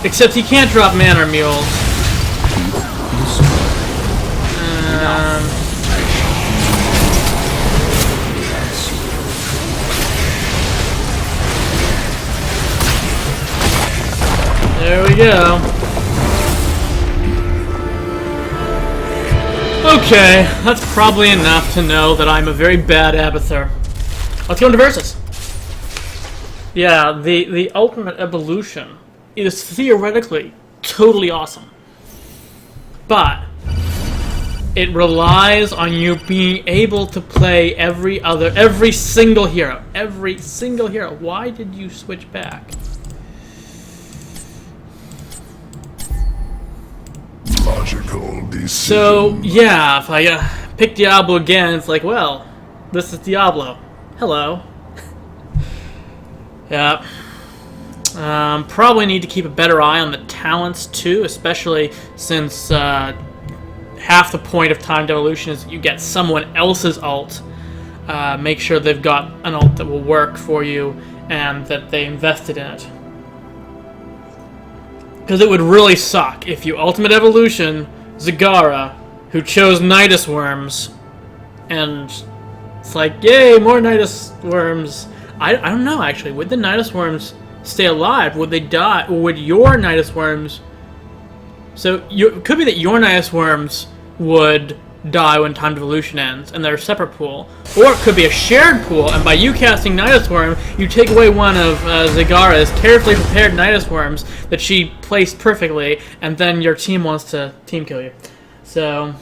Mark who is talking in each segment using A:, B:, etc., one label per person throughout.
A: Except he can't drop mana mules. There we go. Okay, that's probably enough to know that I'm a very bad Abathur. Let's go into Versus. Yeah, the ultimate evolution is theoretically totally awesome. But it relies on you being able to play every single hero. Every single hero. Why did you switch back?
B: Logical decision.
A: So, yeah, if I pick Diablo again, it's like, well, this is Diablo. Hello. Yeah. Probably need to keep a better eye on the talents, too, especially since half the point of timed evolution is that you get someone else's ult. Make sure they've got an ult that will work for you and that they invested in it. Because it would really suck if you Ultimate Evolution Zagara, who chose Nidus Worms, and it's like, yay, more Nidus Worms. I don't know, actually. Would the Nidus Worms stay alive? Would they die? Or would your Nidus Worms... So, it could be that your Nidus Worms would die when Timed Evolution ends, and they're a separate pool. Or it could be a shared pool, and by you casting Nidus Worm, you take away one of Zagara's carefully prepared Nidus Worms that she placed perfectly, and then your team wants to team kill you. So,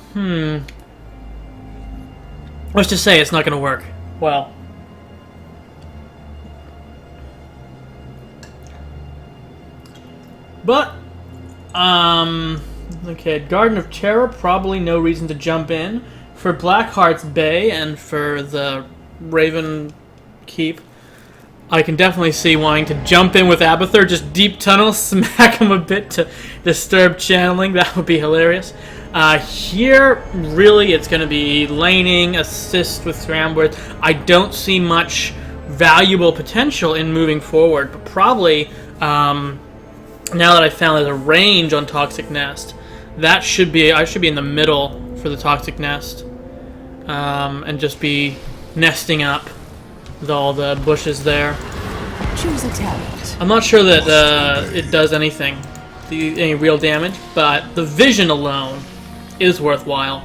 A: let's just say it's not going to work. Well. But, okay, Garden of Terror, probably no reason to jump in. For Blackheart's Bay and for the Raven Keep, I can definitely see wanting to jump in with Abathur, just deep tunnel, smack him a bit to disturb channeling. That would be hilarious. Here, really, it's going to be laning, assist with Scramblers. I don't see much valuable potential in moving forward, but probably... now that I found there's a range on Toxic Nest, I should be in the middle for the Toxic Nest, and just be nesting up with all the bushes there.
C: Choose a talent.
A: I'm not sure that it does anything, any real damage, but the vision alone is worthwhile.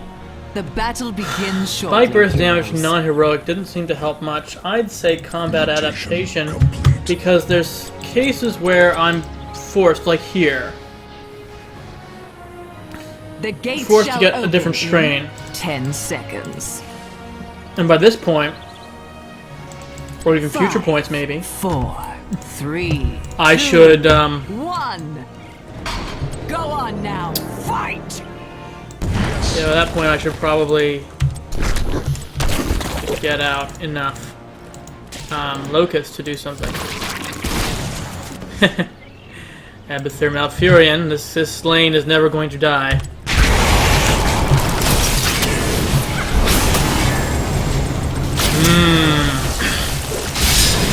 C: The battle begins shortly.
A: Spike burst damage from non-heroic didn't seem to help much. I'd say combat adaptation, because there's cases where I'm forced, like here,
C: the gates
A: forced to
C: shall
A: get a
C: open
A: different strain.
C: 10 seconds.
A: And by this point, or even
C: 5,
A: future points maybe,
C: 4, 3,
A: I
C: 2,
A: should
C: 1. Go on now, fight.
A: yeah, at that point I should probably get out enough Locust to do something. Abathur Malfurion, this lane is never going to die.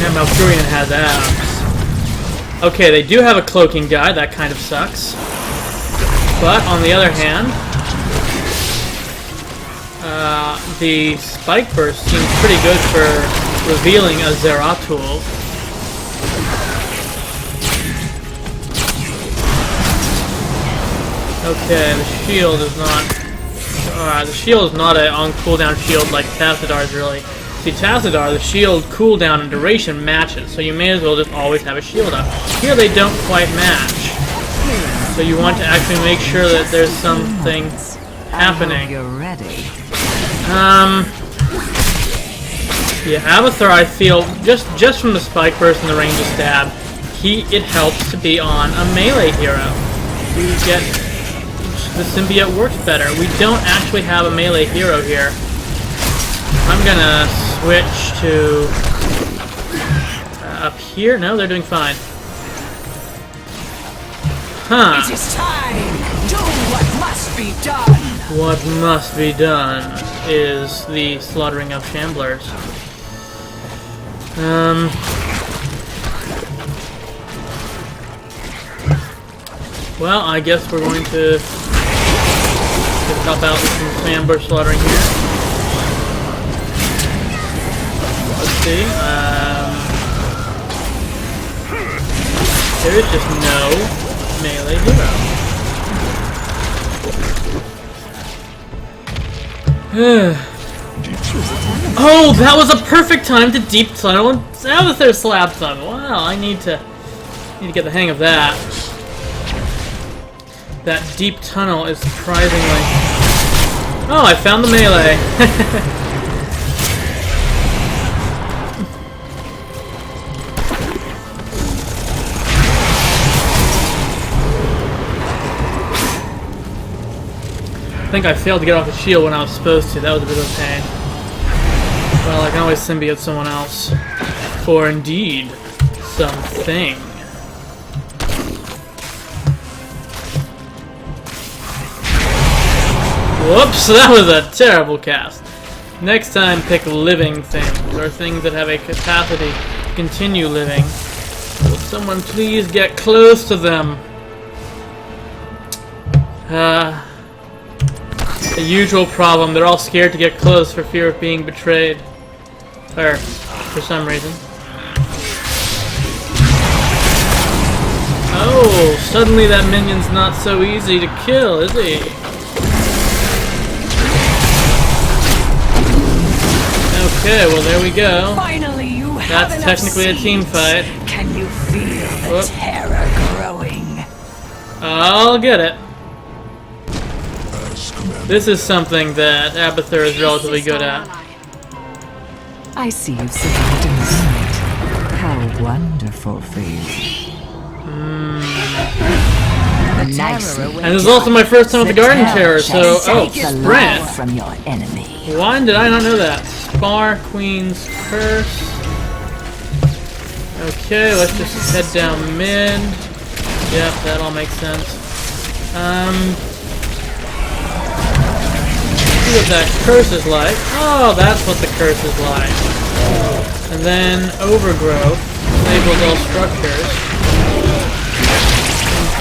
A: Yeah, Malfurion has abs. Okay, they do have a cloaking guy, that kind of sucks. But, on the other hand, the Spike Burst seems pretty good for revealing a Zeratul. Okay, the shield is not... the shield is not a on cooldown shield like Tassadar's really. See, Tassadar, the shield cooldown and duration matches, so you may as well just always have a shield up. Here they don't quite match. So you want to actually make sure that there's something happening.
C: You're ready.
A: Yeah, Abathur, I feel, just from the Spike Burst and the range of stab, it helps to be on a melee hero. You get... the symbiote works better. We don't actually have a melee hero here. I'm gonna switch to... up here? No, they're doing fine. Huh.
C: It is time. Do what must be done.
A: What must be done is the slaughtering of Shamblers. Well, I guess we're going to help out with some ambush slaughtering here. Let's see. There is just no melee hero. Oh, that was a perfect time to deep tunnel and Abathur slab tunnel. Wow, I need to get the hang of that. That deep tunnel is surprisingly... Oh, I found the melee. I think I failed to get off the shield when I was supposed to. That was a bit of a pain. Well, I can always symbiote someone else. For indeed, something. Whoops, that was a terrible cast. Next time, pick living things, or things that have a capacity to continue living. Will someone please get close to them? The usual problem, they're all scared to get close for fear of being betrayed. Or, for some reason. Oh, suddenly that minion's not so easy to kill, is he? Okay, well there we go.
C: Finally, you have
A: That's
C: enough
A: technically a team
C: seeds.
A: fight.
C: Can you feel the terror growing?
A: I'll get it.
B: As commanded.
A: This is something that Abathur is relatively good at.
D: I see you've survived in this night. How wonderful for you. The nice
A: And this is also my first time with the Garden Terror, so... Oh, sprint!
D: from your enemy.
A: Why did I not know that? Spar, Queen's Curse. Okay, let's just head down mid. Yep, that all makes sense. See what that curse is like. Oh, that's what the curse is like. And then Overgrowth enables all structures,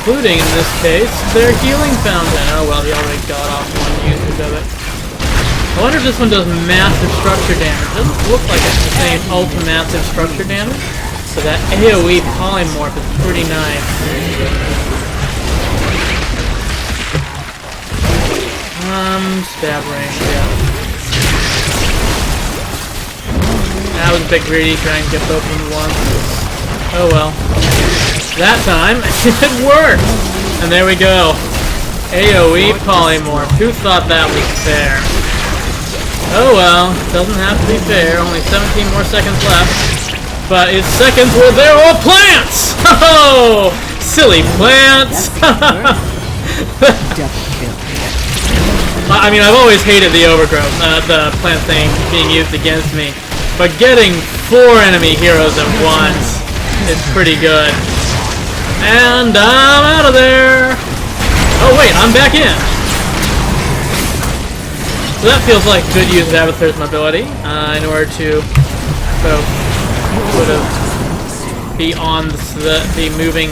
A: including, in this case, their healing fountain. Oh well, he already got off one usage of it. I wonder if this one does massive structure damage. It doesn't look like it's the same ultra-massive structure damage. So that AoE polymorph is pretty nice. Stab range, yeah. That was a bit greedy, trying to get both of them at once. Oh well. That time, it worked! And there we go. AoE polymorph. Who thought that was fair? Oh well, doesn't have to be fair. Only 17 more seconds left. But it's seconds where they're all plants! Oh! Silly plants! I mean, I've always hated the overgrowth, the plant thing being used against me. But getting 4 enemy heroes at once is pretty good. And I'm out of there! Oh wait, I'm back in! So that feels like good use of Abathur's mobility, in order to both sort of be on the moving.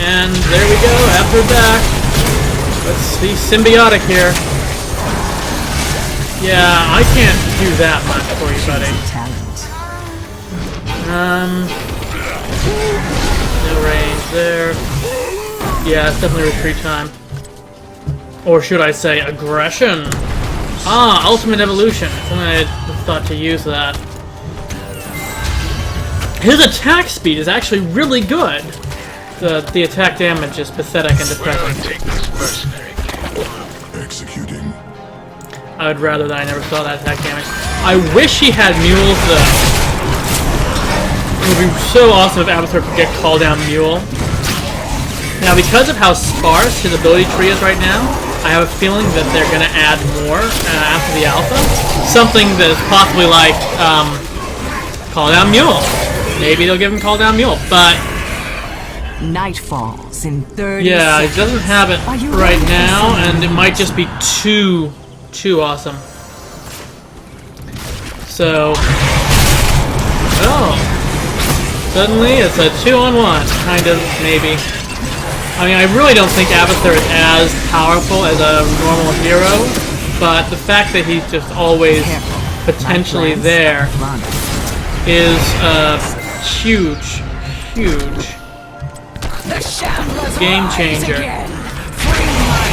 A: And there we go, Abathur's back. Let's be symbiotic here. Yeah, I can't do that much for you, buddy. No range there. Yeah, it's definitely retreat time. Or should I say aggression? Ah, ultimate evolution. If only I had thought to use that. His attack speed is actually really good. The attack damage is pathetic and depressing.
B: Executing.
A: I would rather that I never saw that attack damage. I wish he had mules though. It would be so awesome if Abathur could get call down mule. Now because of how sparse his ability tree is right now, I have a feeling that they're going to add more after the alpha. Something that is possibly like call down mule. Maybe they'll give him call down mule, but
D: Night falls in 30
A: yeah,
D: seconds.
A: it doesn't have it
D: Are you
A: right
D: ready for
A: now,
D: some
A: and it might just be too awesome. So, oh, suddenly it's a 2-on-1, kind of, maybe. I mean, I really don't think Abathur is as powerful as a normal hero, but the fact that he's just always potentially there is huge, huge
C: The Shamblers
A: game
C: rise
A: changer.
C: again. Free my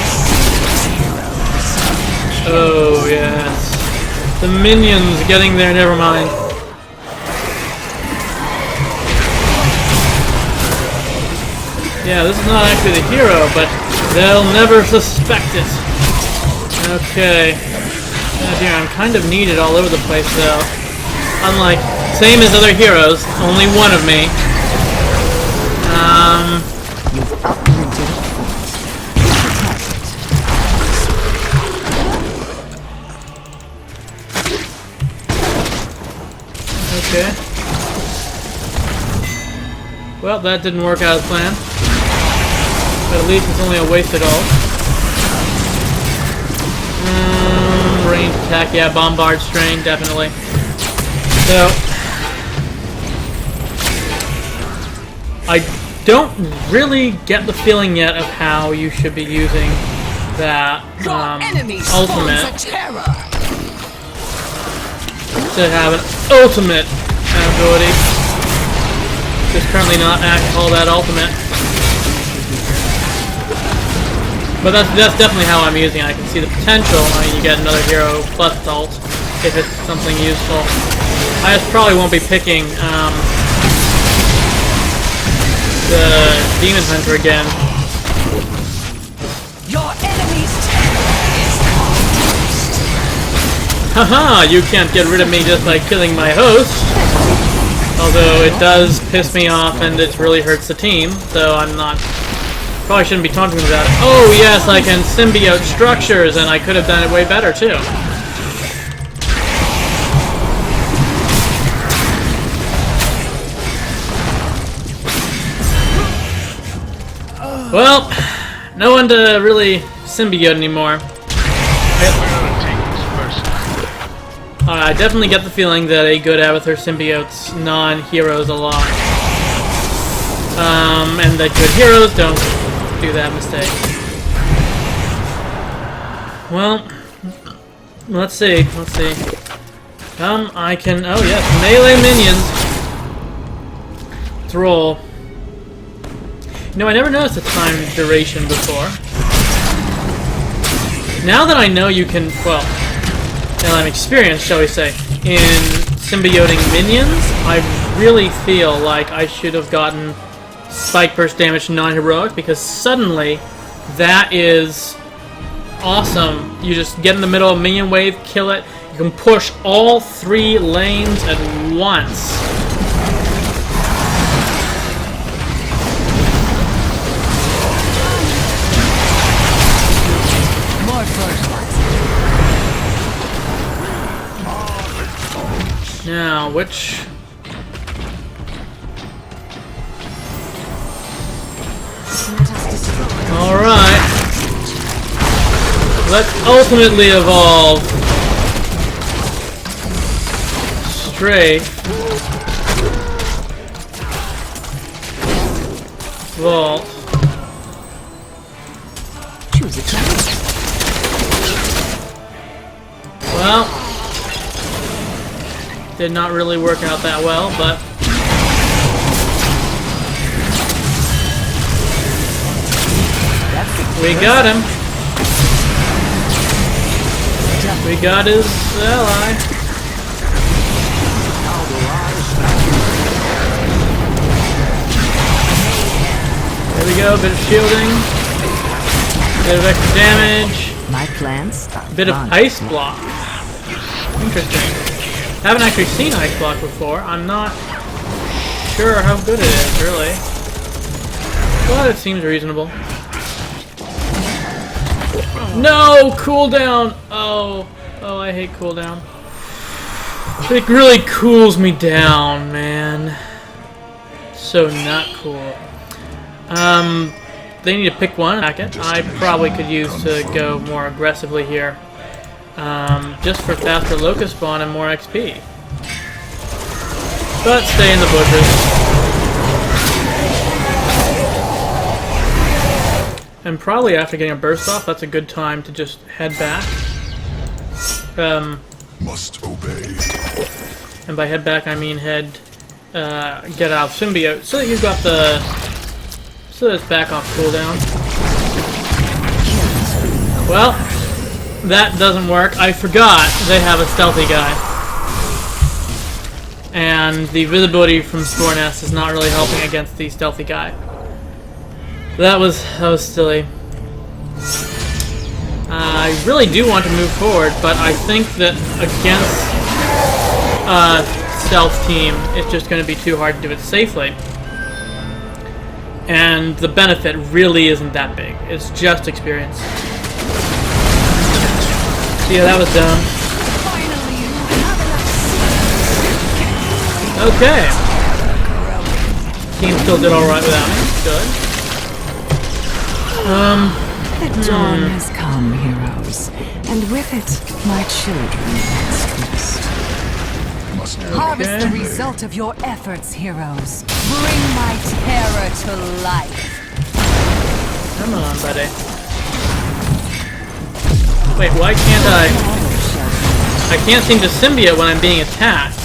C: heroes.
A: Oh, yes. The minions getting there, never mind. Yeah, this is not actually the hero, but they'll never suspect it. Okay. Oh dear, I'm kind of needed all over the place, though. Unlike, same as other heroes, only one of me.
D: You've uprooted a force. Protect it.
A: Okay. Well, that didn't work out as planned. But at least it's only a wasted ult. Range attack, yeah, bombard strain, definitely. So, I don't really get the feeling yet of how you should be using that
C: Your enemy
A: ultimate
C: spawns a terror.
A: to have an ultimate ability. Just currently not called that ultimate. But that's definitely how I'm using it. I can see the potential. I mean, you get another hero plus ult if it's something useful. I just probably won't be picking the Demon Hunter again.
C: Your enemy's terror is almost.
A: Haha, you can't get rid of me just by killing my host. Although it does piss me off and it really hurts the team, so I'm not... Probably shouldn't be talking about it. Oh yes, I can symbiote structures, and I could have done it way better too. Well, no one to really symbiote anymore. I definitely get the feeling that a good Abathur symbiotes non-heroes a lot. And that good heroes don't do that mistake. Well, let's see. I can... Oh yes, melee minions. Thrall. You know, I never noticed the time duration before. Now that I know you can... Well, now I'm experienced, shall we say, in symbioting minions, I really feel like I should have gotten Spike Burst damage non-heroic, because suddenly that is awesome. You just get in the middle of a minion wave, kill it, you can push all 3 lanes at once.
C: More first.
A: Now, which... Alright. Let's ultimately evolve. Strafe. Vault.
D: Choose a challenge.
A: Well, did not really work out that well, but we got him. We got his ally. There we go, bit of shielding, bit of extra damage,
D: My plans.
A: bit of ice block. Interesting. Haven't actually seen ice block before. I'm not sure how good it is, really. But it seems reasonable. No! Cooldown! Oh, I hate cooldown. It really cools me down, man. So not cool. They need to pick one packet. I probably could use to go more aggressively here. Just for faster locust spawn and more XP. But stay in the bushes. And probably after getting a burst off, that's a good time to just head back.
B: Must obey.
A: And by head back, I mean get out of symbiote, so that you've got the, so that it's back off cooldown. Well, that doesn't work. I forgot they have a stealthy guy. And the visibility from Spore Nest is not really helping against the stealthy guy. That was silly. I really do want to move forward, but I think that against stealth team, it's just going to be too hard to do it safely. And the benefit really isn't that big. It's just experience. So yeah, that was dumb. Okay. Team still did alright without me. Good.
D: The dawn has come, heroes, and with it, my children must rest. Harvest the result of your efforts, heroes. Bring my terror to life.
A: Come on, buddy. Wait, why can't I can't seem to symbiote when I'm being attacked.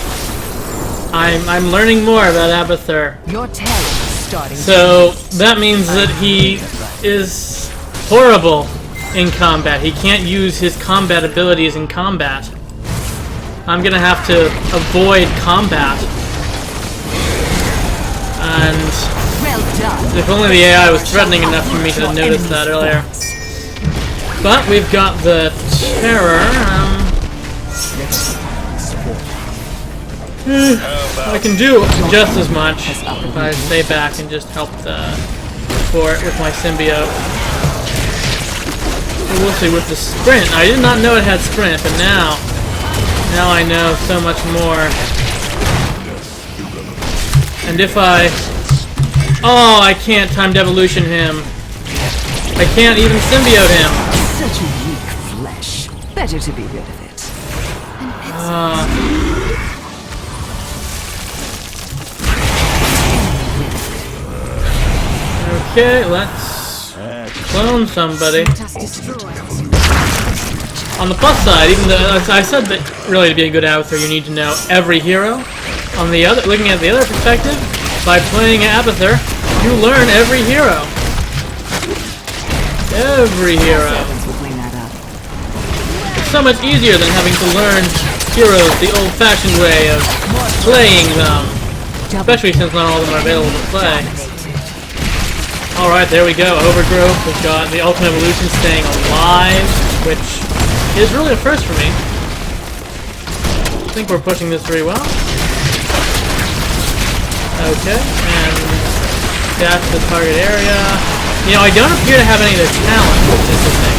A: I'm learning more about Abathur.
D: Your terror is starting.
A: So that means that he is horrible in combat. He can't use his combat abilities in combat. I'm gonna have to avoid combat. And
D: Well done.
A: if only the AI was threatening enough for me to notice that earlier. But we've got the terror. I can do just as much if I stay back and just help the fort with my symbiote. We'll see with the sprint. I did not know it had sprint, but now I know so much more. And if oh, I can't timed evolution him. I can't even symbiote him.
D: Such weak flesh. Better to be rid of it.
A: Okay, let's clone somebody. On the plus side, even though I said that really to be a good Abathur you need to know every hero. On the other, looking at the other perspective, by playing Abathur, you learn every hero. Every hero. It's so much easier than having to learn heroes the old-fashioned way of playing them. Especially since not all of them are available to play. Alright, there we go. Overgrowth. We've got the Ultimate Evolution staying alive, which is really a first for me. I think we're pushing this very well. Okay, and dash the target area. You know, I don't appear to have any of their talent, which is the thing.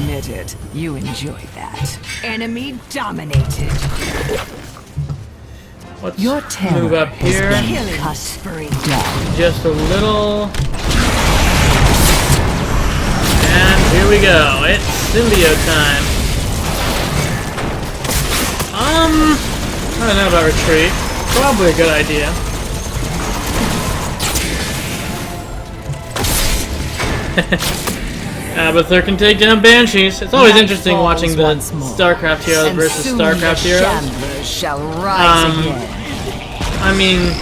D: Admit it. You enjoy that. Enemy dominated.
A: Let's
D: Your terror
A: move up here.
D: killing us spree down.
A: Just a little. And here we go. It's symbiote time. I don't know about retreat. Probably a good idea. Abathur can take down banshees. It's always interesting watching the StarCraft heroes versus StarCraft heroes.
D: Shall rise again.
A: I mean,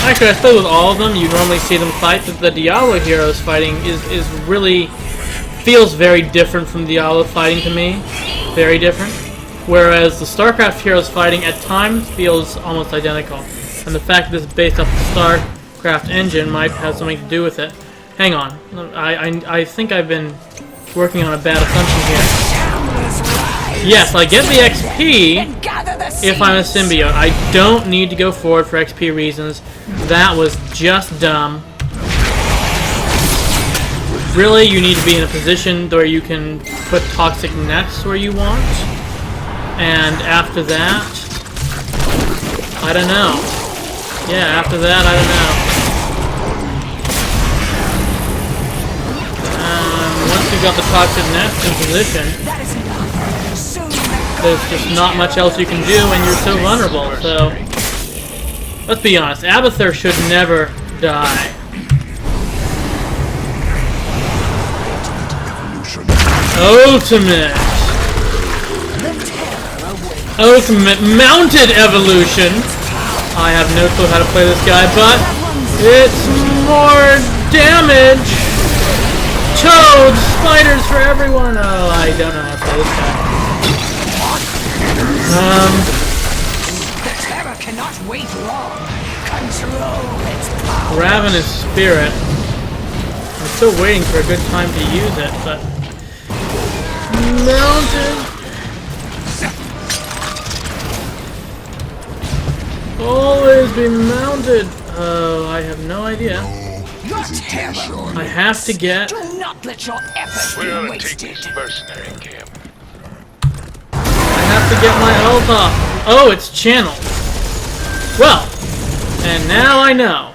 A: actually, I suppose with all of them, you normally see them fight, but the Diablo heroes fighting is really feels very different from Diablo fighting to me. Very different. Whereas the StarCraft heroes fighting at times feels almost identical. And the fact that it's based off the StarCraft engine might have something to do with it. Hang on. I think I've been working on a bad assumption here. Yes, I get the XP if I'm a symbiote. I don't need to go forward for XP reasons. That was just dumb. Really, you need to be in a position where you can put toxic nets where you want. And after that, I don't know. Yeah, after that, I don't know. Once you've got the toxic nets in position, there's just not much else you can do when you're so vulnerable. So, let's be honest, Abathur should never die. Ultimate. Ultimate mounted evolution. I have no clue how to play this guy, but it's more damage. Toads, spiders for everyone. Oh, I don't know how to play this guy.
C: The terror cannot wait long. Control its power.
A: Ravenous Spirit. I'm still waiting for a good time to use it, but mounted. Always be mounted. Oh, I have no idea.
C: Your terror.
A: I have to get.
C: Do not let your efforts be wasted.
B: mercenary camp.
A: I have to get my health off. Oh, it's channeled. Well, and now I know.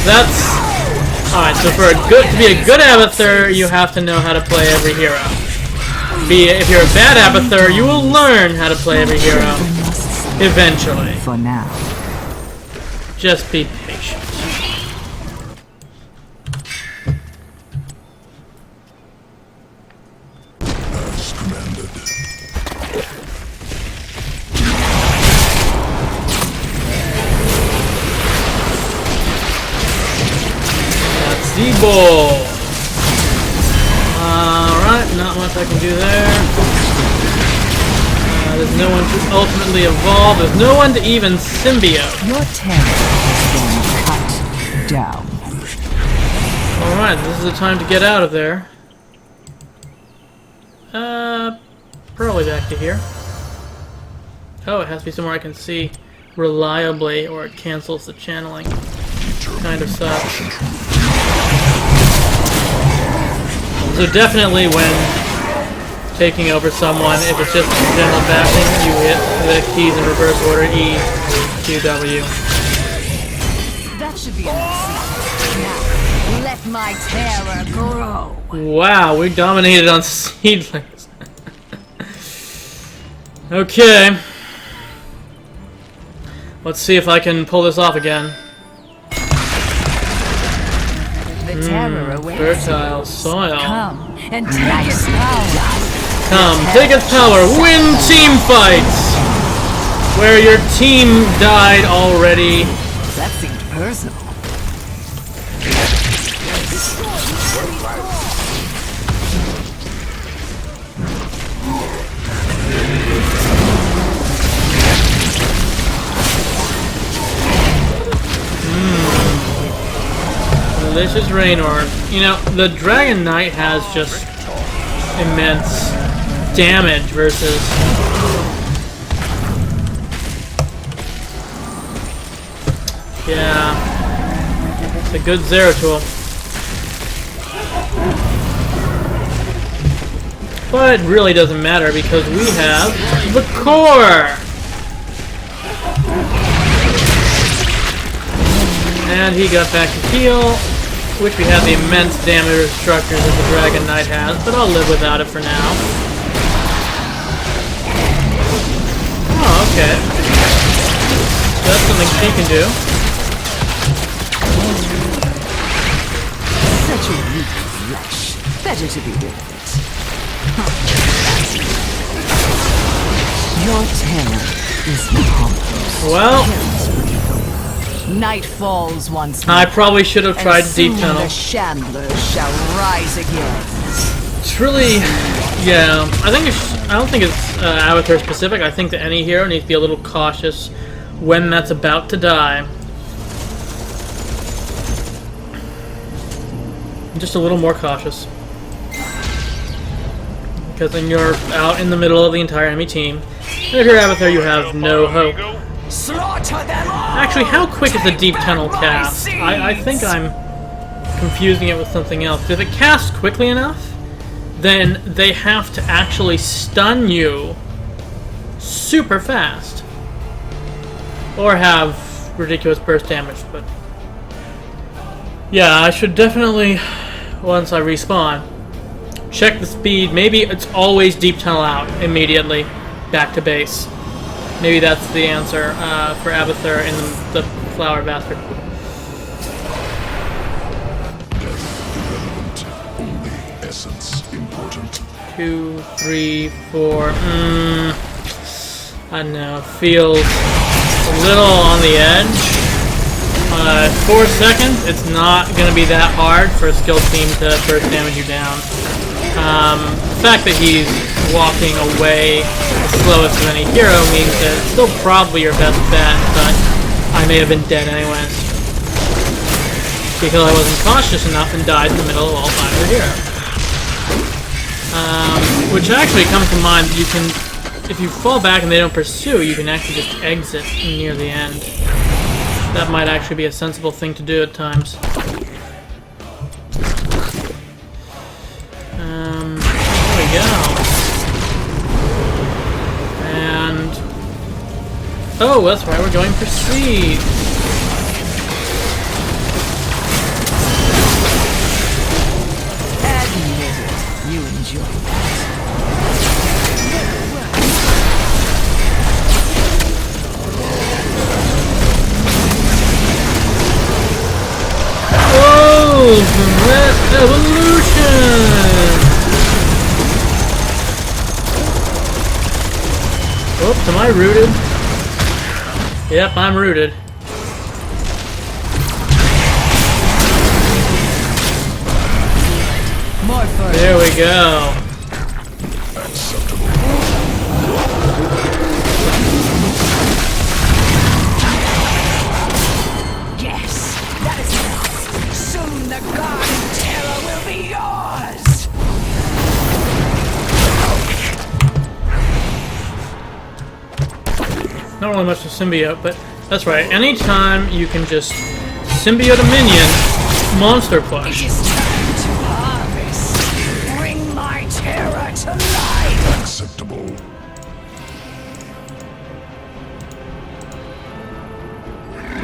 A: That's alright. So to be a good Abathur, you have to know how to play every hero. If you're a bad Abathur, you will learn how to play every hero eventually.
D: For now.
A: Just be patient.
B: As commanded.
A: That's the ball. Alright, not much I can do there. There's no one to ultimately evolve. There's no one to even symbiote.
D: Your terror has been cut down.
A: Alright, this is the time to get out of there. Probably back to here. Oh, it has to be somewhere I can see reliably, or it cancels the channeling. Kind of sucks. So definitely when taking over someone, if it's just general bashing, you hit the keys in reverse order, E, Q, W.
D: That should be enough. Now, let my terror grow.
A: Wow, we dominated on seedlings. Okay. Let's see if I can pull this off again.
D: The terror awaits.
A: Fertile soil.
D: Come and take its power.
A: Come, take its power. Win team fights! Where your team died already.
D: That seemed personal.
A: Delicious rain orb. You know, the Dragon Knight has just immense damage versus yeah, it's a good Zero tool, but it really doesn't matter because we have the core, and he got back to heal. Wish we had the immense damage structures that the Dragon Knight has, but I'll live without it for now. Oh, okay. That's something she can do.
D: Such a weak flesh. Better to be rid of it. Your terror is pompous.
A: Well,
D: night falls once more.
A: I probably should have tried
D: and
A: Deep
D: soon
A: Tunnel.
D: The Shamblers shall rise again.
A: It's really, yeah. I don't think it's Abathur specific. I think that any hero needs to be a little cautious when that's about to die. Just a little more cautious, because then you're out in the middle of the entire enemy team. And if you're Abathur, you have no hope.
C: Slaughter them all!
A: Actually, how quick is the Deep Tunnel cast? I think I'm confusing it with something else. If it casts quickly enough, then they have to actually stun you super fast. Or have ridiculous burst damage, but yeah, I should definitely, once I respawn, check the speed. Maybe it's always Deep Tunnel out immediately, back to base. Maybe that's the answer for Abathur in the Flower Bastard.
B: essence important.
A: 2, 3, 4. I don't know. Feels a little on the edge. 4 seconds. It's not going to be that hard for a skilled team to burst damage you down. The fact that he's walking away the slowest of any hero means that it's still probably your best bet, but I may have been dead anyways. Because I wasn't cautious enough and died in the middle of all 5 of the heroes. Which actually comes to mind, you can, if you fall back and they don't pursue, you can actually just exit near the end. That might actually be a sensible thing to do at times. There we go. And... oh, that's right, we're going for Siege.
D: Admit it, you enjoy that.
A: Oh, that evolution! Oops, am I rooted? Yep, I'm rooted.
D: More for
A: There we go.
B: Acceptable.
C: Yes, that is enough. Soon the Garden Terror will be yours.
A: Not really much to symbiote, but that's right. Anytime you can just symbiote a minion, monster
C: It
A: push.
C: is time to harvest. Bring my terror to life.
B: Acceptable.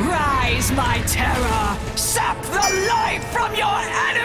C: Rise, my terror. Sap the life from your enemies.